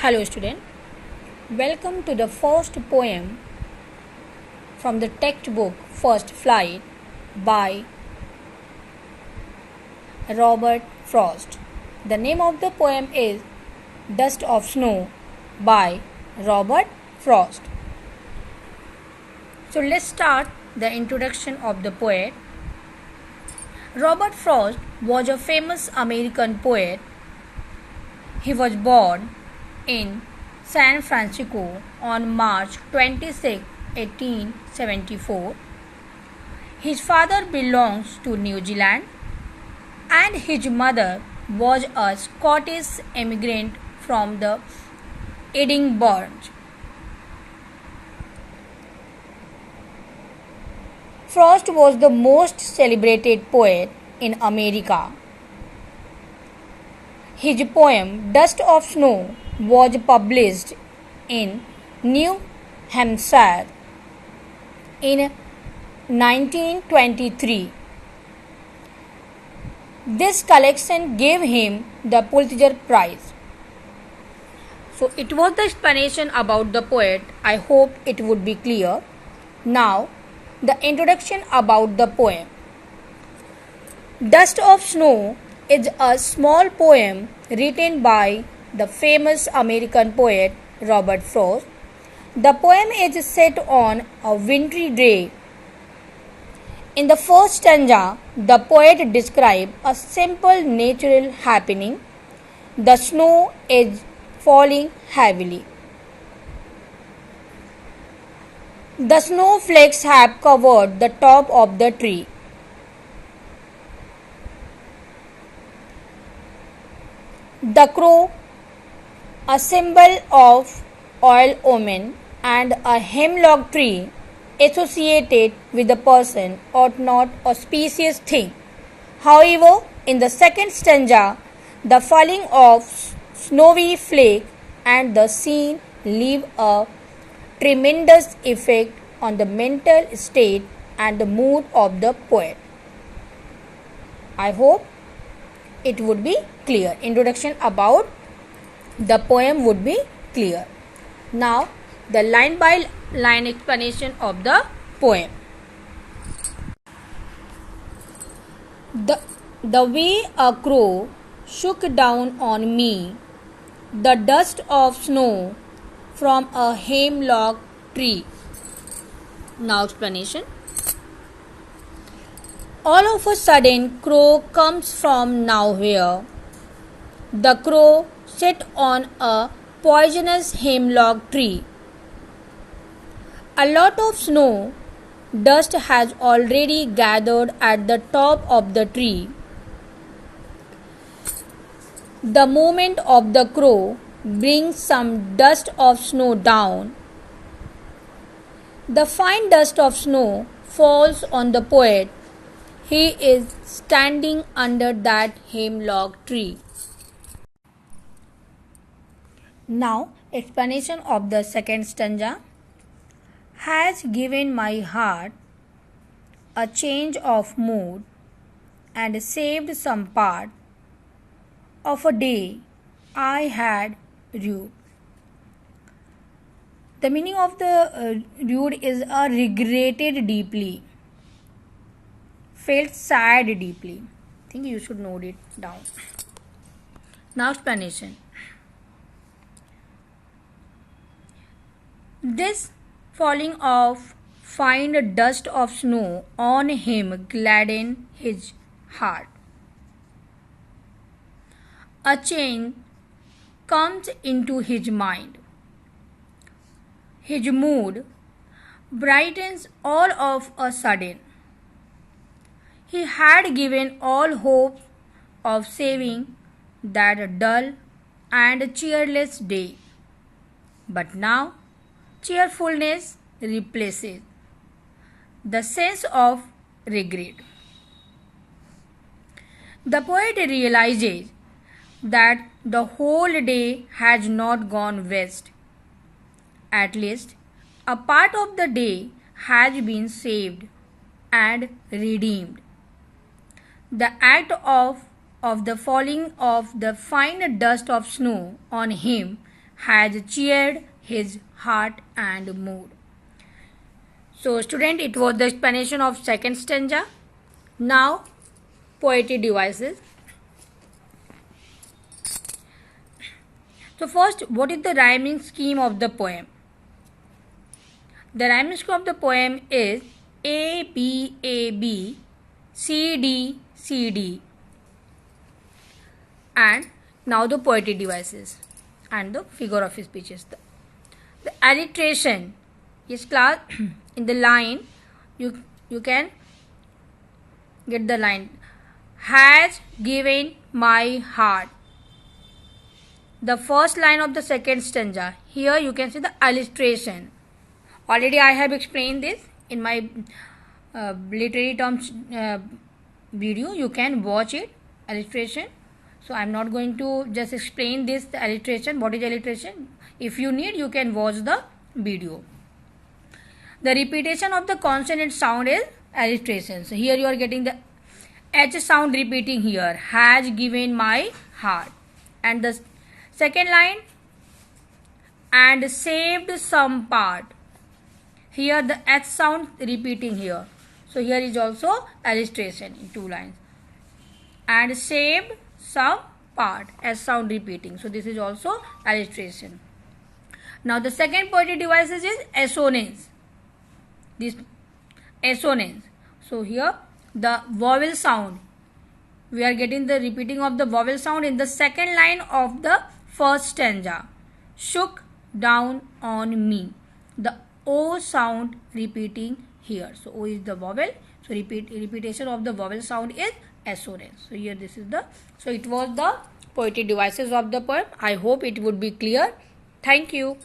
Hello student, welcome to the first poem from the textbook First Flight by Robert Frost. The name of the poem is Dust of Snow by Robert Frost. So let's start the introduction of the poet. Robert Frost was a famous American poet. He was born in San Francisco on March 26, 1874. His father belongs to New Zealand and his mother was a Scottish immigrant from the Edinburgh. Frost was the most celebrated poet in America. His poem Dust of Snow was published in New Hampshire in 1923. This collection gave him the Pulitzer Prize. So it was the explanation about the poet. I hope it would be clear. Now the introduction about the poem. Dust of Snow is a small poem written by the famous American poet Robert Frost. The poem is set on a wintry day. In the first stanza, the poet describes a simple natural happening. The snow is falling heavily. The snowflakes have covered the top of the tree. The crow, a symbol of ill omen, and a hemlock tree associated with a person or not auspicious thing. However, in the second stanza, the falling of snowy flake and the scene leave a tremendous effect on the mental state and the mood of the poet. I hope it would be clear. Introduction about the poem would be clear. Now the line by line explanation of the poem. The way a crow shook down on me the dust of snow from a hemlock tree. Now explanation. All of a sudden crow comes from nowhere. The crow sat on a poisonous hemlock tree. A lot of snow dust has already gathered at the top of the tree. The movement of the crow brings some dust of snow down. The fine dust of snow falls on the poet. He is standing under that hemlock tree. Now, explanation of the second stanza. Has given my heart a change of mood and saved some part of a day I had rued. The meaning of the rued is regretted deeply, felt sad deeply. I think you should note it down. Now explanation. This falling of fine dust of snow on him gladdened his heart. A change comes into his mind. His mood brightens all of a sudden. He had given all hope of saving that dull and cheerless day. But now cheerfulness replaces the sense of regret. The poet realizes that the whole day has not gone west. At least a part of the day has been saved and redeemed. The act of the falling of the fine dust of snow on him has cheered his heart and mood. So student, it was the explanation of second stanza. Now poetic devices. So first, what is the rhyming scheme of the poem? The rhyming scheme of the poem is A B A B C D C D. And now the poetic devices and the figure of speeches. The alliteration is class in the line. You can get the line has given my heart. The first line of the second stanza. Here you can see the alliteration. Already I have explained this in my literary terms video. You can watch it, alliteration. So I am not going to just explain this alliteration. What is alliteration? If you need, you can watch the video. The repetition of the consonant sound is alliteration. So here you are getting the H sound repeating here. Has given my heart. And the second line, and saved some part. Here the H sound repeating here. So here is also alliteration in two lines. And saved some part, S sound repeating. So this is also alliteration. Now the second poetic devices is assonance. This assonance. So here the vowel sound. We are getting the repeating of the vowel sound in the second line of the first stanza. Shook down on me. The O sound repeating here. So O is the vowel. So repetition of the vowel sound is assonance. So here this is the, so it was the poetic devices of the poem. I hope it would be clear. Thank you.